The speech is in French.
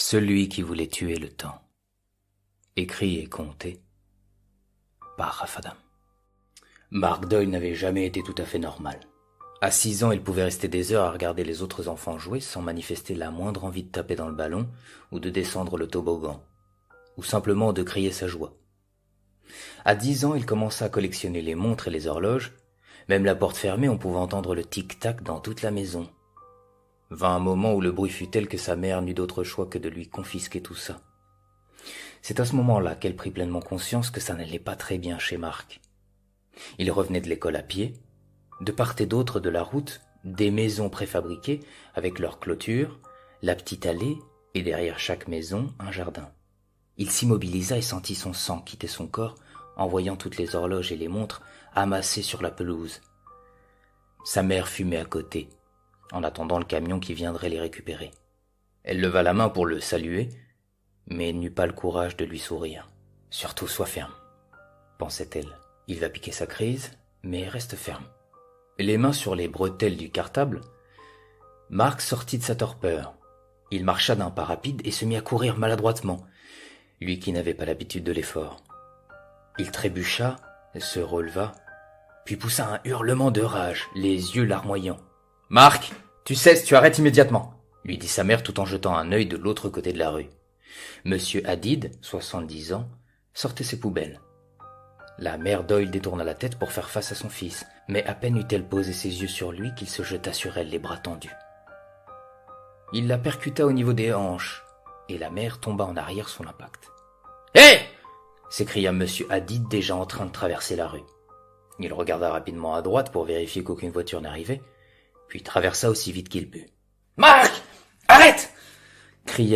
Celui qui voulait tuer le temps. Écrit et conté par Rafadam. Mark Doyle n'avait jamais été tout à fait normal. À 6 ans, il pouvait rester des heures à regarder les autres enfants jouer sans manifester la moindre envie de taper dans le ballon ou de descendre le toboggan, ou simplement de crier sa joie. À 10 ans, il commença à collectionner les montres et les horloges. Même la porte fermée, on pouvait entendre le tic-tac dans toute la maison. Vint un moment où le bruit fut tel que sa mère n'eut d'autre choix que de lui confisquer tout ça. C'est à ce moment-là qu'elle prit pleinement conscience que ça n'allait pas très bien chez Mark. Il revenait de l'école à pied. De part et d'autre de la route, des maisons préfabriquées avec leurs clôtures, la petite allée et derrière chaque maison, un jardin. Il s'immobilisa et sentit son sang quitter son corps en voyant toutes les horloges et les montres amassées sur la pelouse. Sa mère fumait à côté, en attendant le camion qui viendrait les récupérer. Elle leva la main pour le saluer, mais n'eut pas le courage de lui sourire. « Surtout sois ferme », pensait-elle. « Il va piquer sa crise, mais reste ferme. » Les mains sur les bretelles du cartable, Mark sortit de sa torpeur. Il marcha d'un pas rapide et se mit à courir maladroitement, lui qui n'avait pas l'habitude de l'effort. Il trébucha, se releva, puis poussa un hurlement de rage, les yeux larmoyants. « Mark, tu cesses, tu arrêtes immédiatement !» lui dit sa mère tout en jetant un œil de l'autre côté de la rue. Monsieur Hadid, 70 ans, sortait ses poubelles. La mère Doyle détourna la tête pour faire face à son fils, mais à peine eut-elle posé ses yeux sur lui qu'il se jeta sur elle les bras tendus. Il la percuta au niveau des hanches, et la mère tomba en arrière sous l'impact. « Hé !» s'écria monsieur Hadid déjà en train de traverser la rue. Il regarda rapidement à droite pour vérifier qu'aucune voiture n'arrivait, puis traversa aussi vite qu'il put. « Mark ! Arrête !» cria